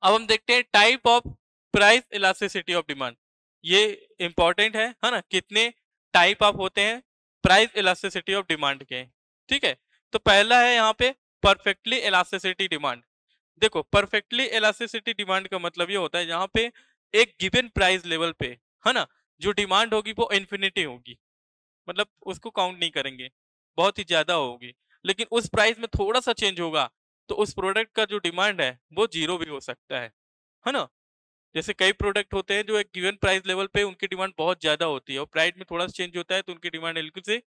अब हम देखते हैं type of price elasticity of demand. ये इंपॉर्टेंट है ना, कितने टाइप ऑफ होते हैं प्राइस इलास्टिसिटी ऑफ डिमांड के। ठीक है, तो पहला है यहाँ पे परफेक्टली इलास्टिसिटी डिमांड। देखो, परफेक्टली इलास्टिसिटी डिमांड का मतलब ये होता है जहां पे एक गिवन प्राइस लेवल पे, है ना, जो डिमांड होगी वो इन्फिनिटी होगी, मतलब उसको काउंट नहीं करेंगे, बहुत ही ज्यादा होगी। लेकिन उस प्राइस में थोड़ा सा चेंज होगा तो उस प्रोडक्ट का जो डिमांड है वो जीरो भी हो सकता है ना। जैसे कई प्रोडक्ट होते हैं जो एक गिवन प्राइस लेवल पे उनकी डिमांड बहुत ज्यादा होती है और प्राइस में थोड़ा सा चेंज होता है तो उनकी डिमांड बिल्कुल से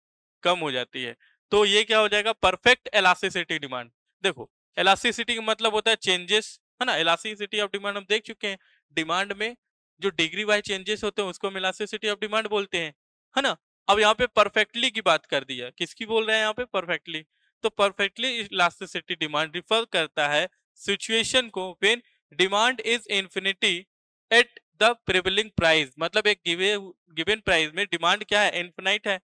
कम हो जाती है। तो ये क्या हो जाएगा, परफेक्ट एलास्टिसिटी डिमांड। देखो, एलास्टिसिटी का मतलब होता है चेंजेस, है ना। एलास्टिसिटी ऑफ डिमांड हम देख चुके हैं, डिमांड में जो डिग्री वाइज चेंजेस होते हैं उसको हम एलास्टिसिटी ऑफ डिमांड बोलते हैं, है ना। अब यहाँ पे परफेक्टली की बात कर दी है, किसकी बोल रहे हैं यहाँ पे, परफेक्टली। तो परफेक्टली इलास्टिसिटी डिमांड रिफर करता है सिचुएशन को when demand is infinity at the prevailing price, मतलब एक गिवन प्राइस में डिमांड क्या है, इनफिनाइट है।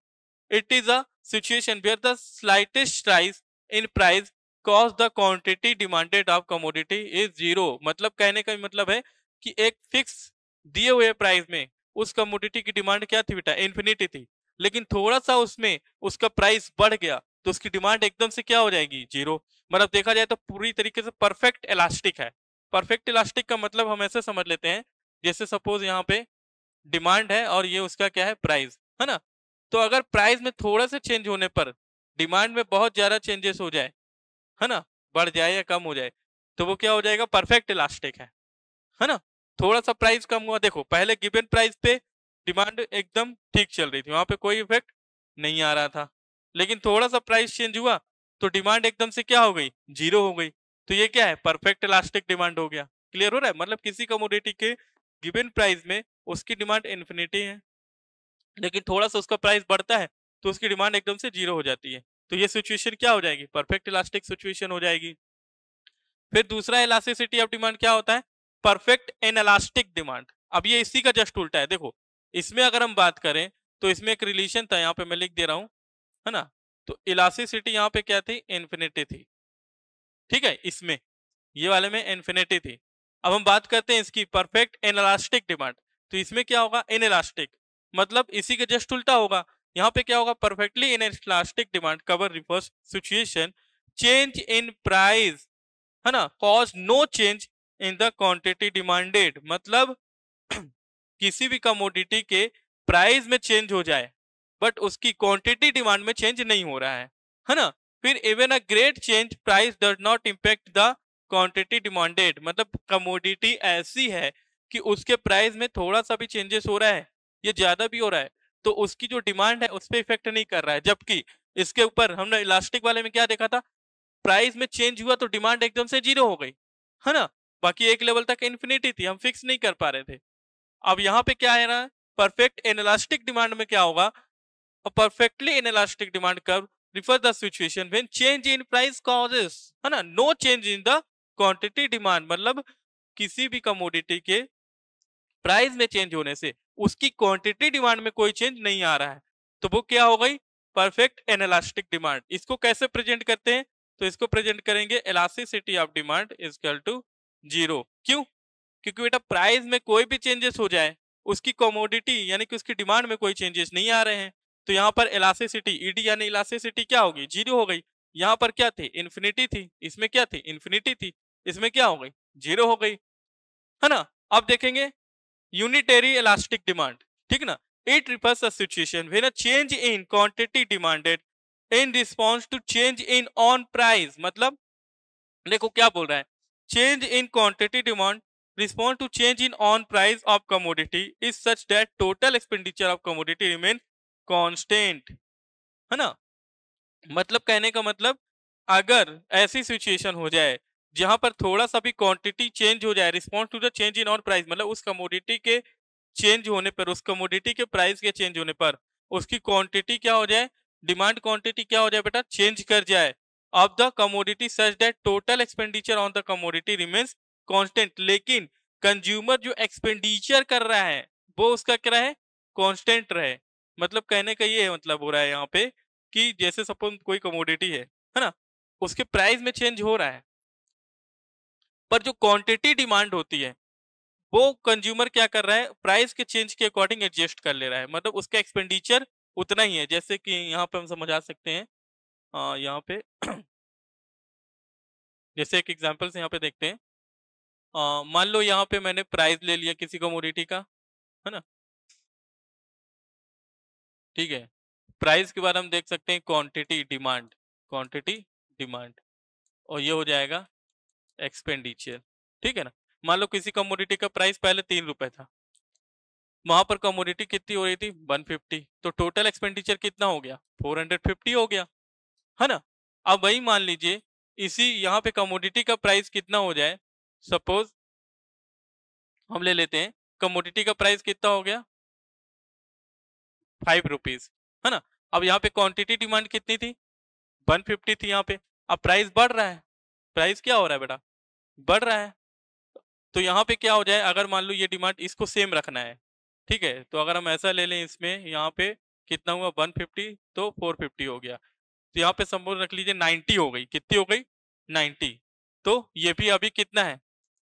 It is a situation where the slightest rise in price cause the quantity demanded of commodity is zero. मतलब कहने का मतलब है कि एक फिक्स दिए हुए प्राइस में उस कमोडिटी की डिमांड क्या थी बेटा, इन्फिनिटी थी। लेकिन थोड़ा सा उसमें उसका प्राइस बढ़ गया तो उसकी डिमांड एकदम से क्या हो जाएगी, जीरो। मतलब देखा जाए तो पूरी तरीके से परफेक्ट इलास्टिक है। परफेक्ट इलास्टिक का मतलब हम ऐसे समझ लेते हैं, जैसे सपोज यहाँ पे डिमांड है और ये उसका क्या है, प्राइस, है ना। तो अगर प्राइस में थोड़ा सा चेंज होने पर डिमांड में बहुत ज्यादा चेंजेस हो जाए, है ना, बढ़ जाए या कम हो जाए, तो वो क्या हो जाएगा, परफेक्ट इलास्टिक है ना। थोड़ा सा प्राइस कम हुआ, देखो पहले गिवन प्राइस पे डिमांड एकदम ठीक चल रही थी, वहां पे कोई इफेक्ट नहीं आ रहा था। लेकिन थोड़ा सा प्राइस चेंज हुआ तो डिमांड एकदम से क्या हो गई, जीरो हो गई। तो ये क्या है, परफेक्ट इलास्टिक डिमांड हो गया। क्लियर हो रहा है, मतलब किसी कमोडिटी के गिवन प्राइस में उसकी डिमांड इन्फिनिटी है, लेकिन थोड़ा सा उसका प्राइस बढ़ता है तो उसकी डिमांड एकदम से जीरो हो जाती है। तो ये सिचुएशन क्या हो जाएगी, परफेक्ट इलास्टिक सिचुएशन हो जाएगी। फिर दूसरा इलास्टिसिटी ऑफ डिमांड क्या होता है, परफेक्ट इनएलास्टिक डिमांड। अब ये इसी का जस्ट उल्टा है। देखो, इसमें अगर हम बात करें तो इसमें एक रिलेशन था, यहाँ पे मैं लिख दे रहा हूं, है ना। तो इलास्टिसिटी यहाँ पे क्या थी, इन्फिनिटी थी। ठीक है, इसमें ये वाले में इन्फिनिटी थी। अब हम बात करते हैं इसकी परफेक्ट इनएलास्टिक डिमांड। तो इसमें क्या होगा, इनएलास्टिक, मतलब इसी के जस्ट उल्टा होगा। यहाँ पे क्या होगा, perfectly inelastic demand curve refers situation change in price, है ना, cause no change in the quantity demanded. मतलब किसी भी कमोडिटी के प्राइस में चेंज हो जाए बट उसकी क्वांटिटी डिमांड में चेंज नहीं हो रहा है ना। फिर even a great change price does not impact the quantity demanded, मतलब कमोडिटी ऐसी है कि उसके प्राइस में थोड़ा सा भी चेंजेस हो रहा है, ये ज्यादा भी हो रहा है, तो उसकी जो डिमांड है उस पर इफेक्ट नहीं कर रहा है। जबकि इसके ऊपर हमने इलास्टिक वाले में क्या देखा था, प्राइस में चेंज हुआ तो डिमांड एकदम से जीरो हो गई, है ना। बाकी एक लेवल तक इन्फिनिटी थी, हम फिक्स नहीं कर पा रहे थे। अब यहाँ पे क्या है ना, परफेक्ट इनएलास्टिक डिमांड में क्या होगा, perfectly inelastic demand curve refer the situation when change in price causes, है ना, no change in the quantity demand. मतलब किसी भी कमोडिटी के प्राइस में चेंज होने से उसकी क्वांटिटी डिमांड में कोई चेंज नहीं आ रहा है, तो वो क्या हो गई, परफेक्ट इनएलास्टिक डिमांड। इसको कैसे प्रेजेंट करते हैं, तो इसको प्रेजेंट करेंगे elasticity of demand is equal to zero. क्यों, क्योंकि बेटा प्राइस में कोई भी चेंजेस हो जाए उसकी कमोडिटी यानी कि उसकी डिमांड में कोई चेंजेस नहीं आ रहे हैं, तो यहाँ पर इलास्टिसिटी ईडी यानी इलास्टिसिटी क्या होगी, जीरो हो गई। यहाँ पर क्या थी, इन्फिनिटी थी, इसमें क्या थी, इन्फिनिटी थी, इसमें क्या हो गई, जीरो हो गई, है ना। अब देखेंगे यूनिटरी इलास्टिक डिमांड, ठीक ना। It refers a situation when a change in quantity demanded in response to change in own price. मतलब देखो क्या बोल रहा है, change in quantity demand response to change in own price of commodity is such that total expenditure of commodity remain constant, है ना। मतलब कहने का मतलब, अगर ऐसी सिचुएशन हो जाए जहां पर थोड़ा सा भी क्वांटिटी चेंज हो जाए response to the change in own price, मतलब उस कमोडिटी के चेंज होने पर, उस कमोडिटी के प्राइस के चेंज होने पर उसकी क्वांटिटी क्या हो जाए, डिमांड क्वांटिटी क्या हो जाए बेटा, चेंज कर जाए of the commodity such that total expenditure on the commodity remains constant. लेकिन कंज्यूमर जो एक्सपेंडिचर कर रहा है वो उसका क्या रहे, कांस्टेंट रहे। मतलब कहने का ये मतलब हो रहा है यहाँ पे कि जैसे सपोज कोई कमोडिटी है ना, उसके प्राइस में चेंज हो रहा है पर जो क्वांटिटी डिमांड होती है वो कंज्यूमर क्या कर रहा है, प्राइस के चेंज के अकॉर्डिंग एडजस्ट कर ले रहा है, मतलब उसका एक्सपेंडिचर उतना ही है। जैसे कि यहाँ पे हम समझा सकते हैं, यहाँ पे जैसे एक एग्जांपल से यहाँ पे देखते हैं, मान लो यहाँ पे मैंने प्राइस ले लिया किसी कमोडिटी का, है ना, ठीक है। प्राइस के बाद हम देख सकते हैं क्वांटिटी डिमांड, क्वांटिटी डिमांड, और ये हो जाएगा एक्सपेंडिचर, ठीक है ना। मान लो किसी कमोडिटी का प्राइस पहले 3 रुपए था, वहां पर कमोडिटी कितनी हो रही थी 150, तो टोटल एक्सपेंडिचर कितना हो गया 450 हो गया, है ना। अब वही मान लीजिए इसी यहाँ पे कमोडिटी का प्राइस कितना हो जाए, सपोज हम ले लेते हैं कमोडिटी का प्राइस कितना हो गया 5 रुपीज, है ना। अब यहाँ पे क्वांटिटी डिमांड कितनी थी 150 थी यहाँ पे, अब प्राइस बढ़ रहा है, प्राइस क्या हो रहा है बेटा, बढ़ रहा है। तो यहाँ पे क्या हो जाए, अगर मान लो ये डिमांड इसको सेम रखना है, ठीक है, तो अगर हम ऐसा ले लें इसमें यहाँ पे कितना हुआ 150, तो 450 हो गया, तो यहाँ पे संपूर्ण रख लीजिए 90 हो गई, कितनी हो गई 90, तो ये भी अभी कितना है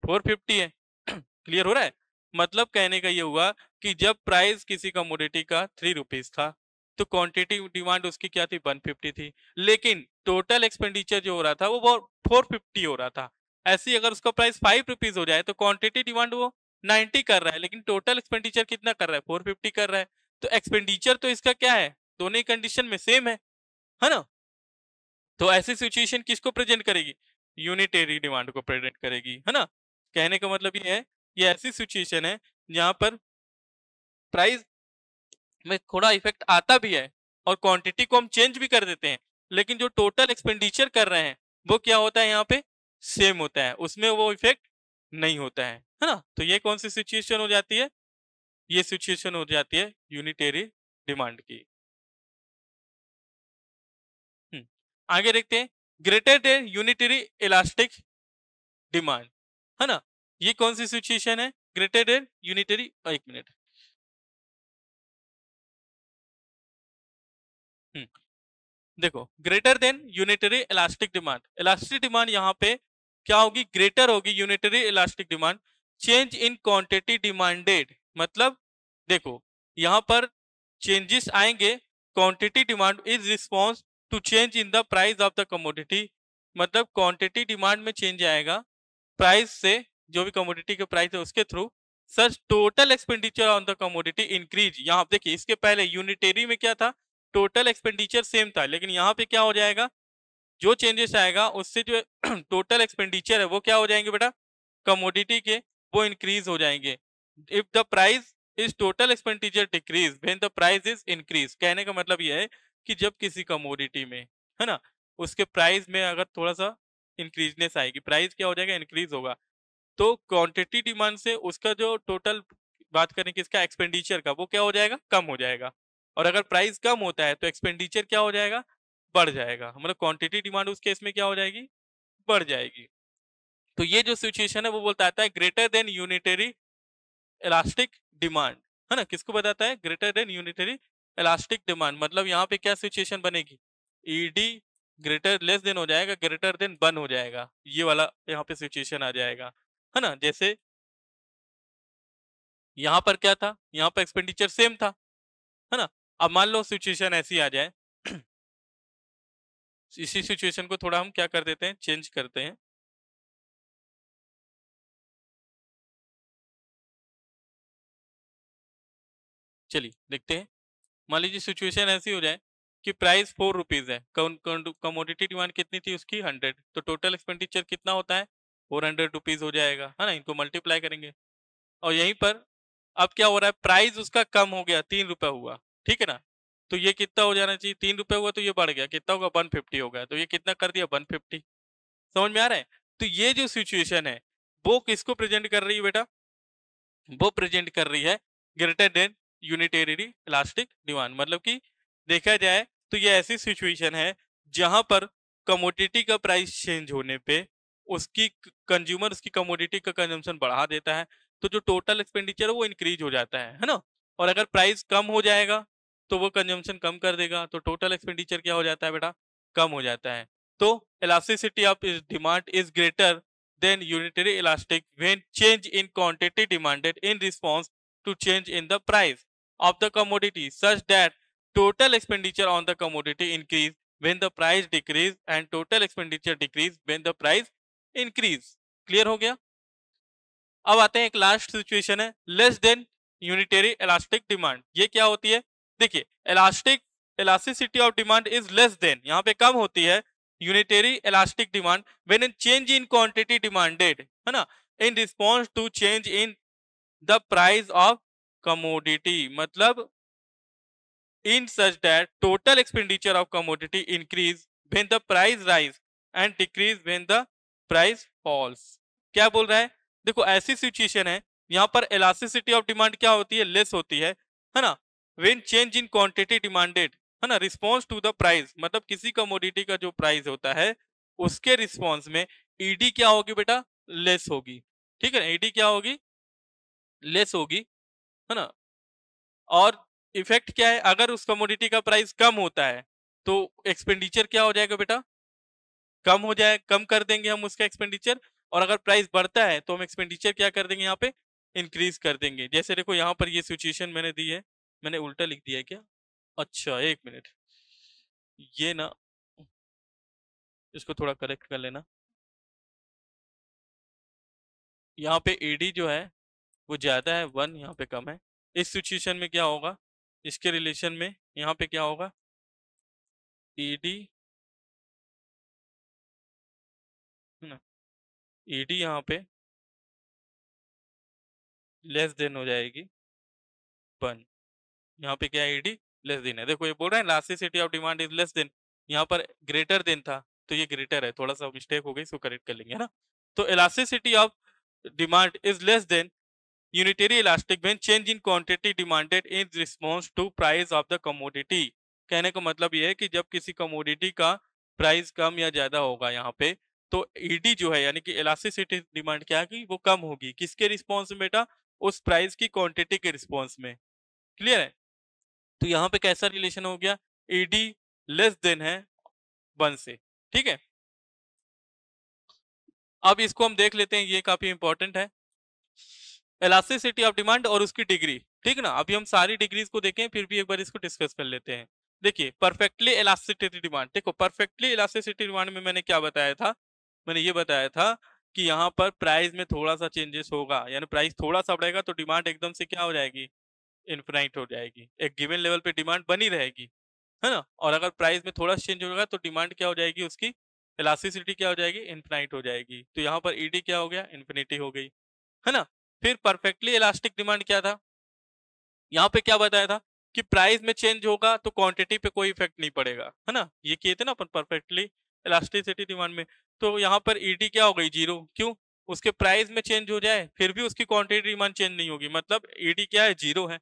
450 है। क्लियर हो रहा है, मतलब कहने का ये हुआ कि जब प्राइस किसी कमोडिटी का 3 रुपीज था तो क्वांटिटी डिमांड उसकी क्या थी 150 थी, लेकिन टोटल एक्सपेंडिचर जो हो रहा था वो 450 हो रहा था। ऐसे ही अगर उसका प्राइस 5 रुपीज हो जाए तो क्वांटिटी डिमांड वो 90 कर रहा है, लेकिन टोटल एक्सपेंडिचर कितना कर रहा है 450 कर रहा है, तो एक्सपेंडिचर तो इसका क्या है दोनों ही कंडीशन में सेम है ना। तो ऐसी सिचुएशन किसको प्रेजेंट करेगी, यूनिटरी डिमांड को प्रेजेंट करेगी, है ना। कहने का मतलब ये है, ये ऐसी सिचुएशन है जहां पर प्राइस में थोड़ा इफेक्ट आता भी है और क्वांटिटी को हम चेंज भी कर देते हैं, लेकिन जो टोटल एक्सपेंडिचर कर रहे हैं वो क्या होता है यहाँ पे सेम होता है, उसमें वो इफेक्ट नहीं होता है ना। तो ये कौन सी सिचुएशन हो जाती है, ये सिचुएशन हो जाती है यूनिटरी डिमांड की। आगे देखते हैं greater than unitary elastic demand, है ना। ये कौन सी सिचुएशन है, ग्रेटर देन यूनिटरी, एक मिनट, देखो greater than unitary elastic demand, elastic demand यहाँ पे क्या होगी, ग्रेटर होगी unitary elastic demand, change in quantity demanded, मतलब देखो यहाँ पर चेंजेस आएंगे, quantity demand is response to change in the price of the commodity, मतलब क्वांटिटी डिमांड में चेंज आएगा प्राइस से, जो भी कमोडिटी के प्राइस है उसके through, such total expenditure on the commodity increase. यहाँ देखिए इसके पहले यूनिटरी में क्या था, टोटल एक्सपेंडिचर सेम था, लेकिन यहाँ पे क्या हो जाएगा, जो चेंजेस आएगा उससे जो टोटल एक्सपेंडिचर है वो क्या हो जाएंगे बेटा, कमोडिटी के वो इंक्रीज हो जाएंगे। If the price is total expenditure decrease when the price is increase, कहने का मतलब यह है कि जब किसी कमोडिटी में, है ना, उसके प्राइस में अगर थोड़ा सा इंक्रीजनेस आएगी, प्राइस क्या हो जाएगा इंक्रीज होगा, तो क्वांटिटी डिमांड से उसका जो टोटल बात करें किसका एक्सपेंडिचर का, वो क्या हो जाएगा कम हो जाएगा, और अगर प्राइस कम होता है तो एक्सपेंडिचर क्या हो जाएगा बढ़ जाएगा, मतलब क्वांटिटी डिमांड उस केस में क्या हो जाएगी बढ़ जाएगी। तो ये जो सिचुएशन है वो बोलता है greater than unitary elastic demand, है ना, किसको बताता है greater than unitary elastic demand, मतलब यहाँ पे क्या सिचुएशन बनेगी, ईडी ग्रेटर लेस देन हो जाएगा, ग्रेटर देन बन हो जाएगा, ये वाला यहाँ पे सिचुएशन आ जाएगा, है ना। जैसे यहाँ पर क्या था, यहाँ पर एक्सपेंडिचर सेम था, है ना। अब मान लो सिचुएशन ऐसी आ जाए इसी सिचुएशन को थोड़ा हम क्या कर देते हैं चेंज करते हैं, चलिए देखते हैं। मान लीजिए सिचुएशन ऐसी हो जाए कि प्राइस 4 रुपीज है, कमोडिटी डिमांड कितनी थी उसकी 100, तो टोटल एक्सपेंडिचर कितना होता है 400 रुपीज हो जाएगा, है ना, इनको मल्टीप्लाई करेंगे, और यहीं पर अब क्या हो रहा है प्राइस उसका कम हो गया 3 रुपए हुआ, ठीक है ना, तो ये कितना हो जाना चाहिए 3 रुपए हुआ तो ये बढ़ गया कितना होगा 150 हो गया, तो ये कितना कर दिया 150, समझ में आ रहा है। तो ये जो सिचुएशन है वो किसको प्रेजेंट कर रही है बेटा, वो प्रेजेंट कर रही है greater than unitary elastic demand, मतलब कि देखा जाए तो ये ऐसी सिचुएशन है जहां पर कमोडिटी का प्राइस चेंज होने पे उसकी कंज्यूमर उसकी कमोडिटी का कंजम्पशन बढ़ा देता है, तो जो टोटल एक्सपेंडिचर है वो इंक्रीज हो जाता है ना, और अगर प्राइस कम हो जाएगा तो वो कंजम्पशन कम कर देगा, तो टोटल एक्सपेंडिचर क्या हो जाता है बेटा कम हो जाता है। तो elasticity of demand is greater than unitary elastic when change in quantity demanded in response to change in the price of the commodity, such that total expenditure on the commodity increase when the price decrease and total expenditure decrease when the price increase. Clear हो गया? अब आते हैं एक last situation है less than unitary elastic demand. ये क्या होती है? देखिए, elasticity of demand is less than, यहाँ पे कम होती है unitary elastic demand when in change in quantity demanded, है ना, in response to change in the price of commodity, मतलब in such that total expenditure of commodity increase when the price rise and decrease when the price falls। क्या बोल रहा है? देखो, ऐसी situation है यहाँ पर इलास्टिसिटी ऑफ डिमांड क्या होती है? लेस होती है ना, when change in quantity demanded, है ना, रिस्पॉन्स टू द प्राइस, मतलब किसी कमोडिटी का जो प्राइस होता है उसके रिस्पॉन्स में ईडी क्या होगी बेटा? लेस होगी। ठीक है ना, ईडी क्या होगी? लेस होगी, है ना। और इफेक्ट क्या है? अगर उस कमोडिटी का प्राइस कम होता है तो एक्सपेंडिचर क्या हो जाएगा बेटा? कम हो जाए, कम कर देंगे हम उसका एक्सपेंडिचर। और अगर प्राइस बढ़ता है तो हम एक्सपेंडिचर क्या कर देंगे? यहाँ पे इंक्रीज कर देंगे। जैसे देखो यहाँ पर ये सिचुएशन मैंने दी है, मैंने उल्टा लिख दिया है क्या? अच्छा, एक मिनट, ये ना, इसको थोड़ा करेक्ट कर लेना। यहाँ पे एडी जो है वो ज्यादा है, 1 यहाँ पे कम है। इस सिचुएशन में क्या होगा? इसके रिलेशन में यहाँ पे क्या होगा? ईडी, है ना, ईडी यहाँ पे लेस देन हो जाएगी 1। यहाँ पे क्या है? ईडी लेस देन है। देखो ये बोल रहा है elasticity of demand is less than, यहाँ पर ग्रेटर देन था तो ये ग्रेटर है, थोड़ा सा मिस्टेक हो गई, इसको करेक्ट कर लेंगे, है ना। तो elasticity of demand is less than unitary elastic when change in quantity demanded in response to price of the commodity. कहने का मतलब ये है कि जब किसी कमोडिटी का प्राइस कम या ज्यादा होगा यहाँ पे, तो ईडी जो है यानी कि इलास्टिसिटी डिमांड क्या है कि वो कम होगी। किसके रिस्पॉन्स में बेटा? उस प्राइस की क्वांटिटी के रिस्पॉन्स में। क्लियर है? तो यहाँ पे कैसा रिलेशन हो गया? ईडी लेस देन है 1 से। ठीक है, अब इसको हम देख लेते हैं, ये काफी इंपॉर्टेंट है, इलास्टिसिटी ऑफ डिमांड और उसकी डिग्री। ठीक ना, अभी हम सारी डिग्रीज को देखें फिर भी एक बार इसको डिस्कस कर लेते हैं। देखिए, परफेक्टली इलास्टिसिटी डिमांड, देखो परफेक्टली इलास्टिसिटी डिमांड में मैंने क्या बताया था? मैंने ये बताया था कि यहाँ पर प्राइस में थोड़ा सा चेंजेस होगा, यानी प्राइस थोड़ा सा बढ़ेगा तो डिमांड एकदम से क्या हो जाएगी? इनफिनाइट हो जाएगी। एक गिवन लेवल पे डिमांड बनी रहेगी, है ना। और अगर प्राइस में थोड़ा चेंज होगा तो डिमांड क्या हो जाएगी? उसकी इलास्टिसिटी क्या हो जाएगी? इनफिनाइट हो जाएगी। तो यहाँ पर ईडी क्या हो गया? इन्फिनिटी हो गई, है ना। फिर परफेक्टली इलास्टिक डिमांड क्या था? यहाँ पे क्या बताया था कि प्राइस में चेंज होगा तो क्वांटिटी पे कोई इफेक्ट नहीं पड़ेगा, है ना। ये किए थे ना अपन परफेक्टली इलास्टिसिटी डिमांड में। तो यहाँ पर ईडी क्या हो गई? 0। क्यों? उसके प्राइस में चेंज हो जाए फिर भी उसकी क्वांटिटी डिमांड चेंज नहीं होगी, मतलब ईडी क्या है? 0 है।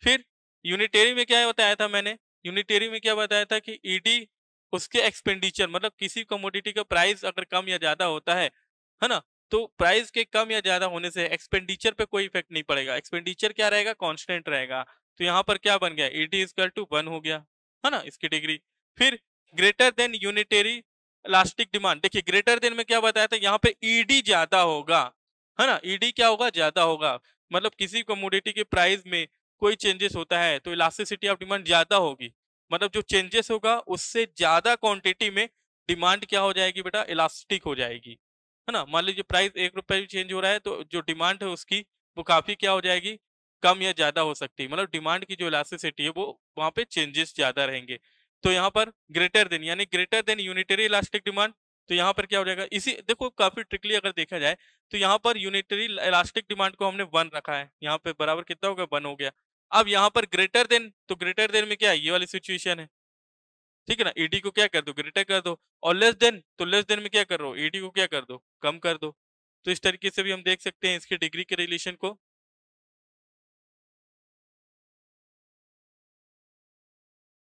फिर यूनिटरी में क्या बताया था मैंने? यूनिटरी में क्या बताया था कि ईडी उसके एक्सपेंडिचर, मतलब किसी कमोडिटी का प्राइस अगर कम या ज्यादा होता है ना, तो प्राइस के कम या ज्यादा होने से एक्सपेंडिचर पे कोई इफेक्ट नहीं पड़ेगा। एक्सपेंडिचर क्या रहेगा? कांस्टेंट रहेगा। तो यहाँ पर क्या बन गया? ईडी इक्वल टू 1 हो गया, है ना, इसकी डिग्री। फिर greater than unitary elastic demand, देखिए ग्रेटर देन में क्या बताया था? यहाँ पे ईडी ज्यादा होगा, है ना। ईडी क्या होगा? ज्यादा होगा, मतलब किसी कमोडिटी के प्राइस में कोई चेंजेस होता है तो इलास्टिसिटी ऑफ डिमांड ज्यादा होगी, मतलब जो चेंजेस होगा उससे ज्यादा क्वांटिटी में डिमांड क्या हो जाएगी बेटा? इलास्टिक हो जाएगी, है ना। मान लीजिए प्राइस 1 रुपए भी चेंज हो रहा है तो जो डिमांड है उसकी वो काफी क्या हो जाएगी? कम या ज्यादा हो सकती है, मतलब डिमांड की जो इलास्टिसिटी है वो वहां पे चेंजेस ज्यादा रहेंगे। तो यहाँ पर ग्रेटर देन यानी greater than unitary elastic demand, तो यहाँ पर क्या हो जाएगा? इसी देखो काफी ट्रिकली अगर देखा जाए तो यहाँ पर यूनिटरी इलास्टिक डिमांड को हमने 1 रखा है, यहाँ पे बराबर कितना हो गया? 1 हो गया। अब यहाँ पर ग्रेटर देन, तो ग्रेटर देन में क्या है? ये वाली सिचुएशन है, ठीक है ना। ईडी को क्या कर दो? ग्रेटर कर दो। और लेस देन, तो लेस देन में क्या कर रहे हो? ईडी को क्या कर दो? कम कर दो। तो इस तरीके से भी हम देख सकते हैं इसके डिग्री के रिलेशन को।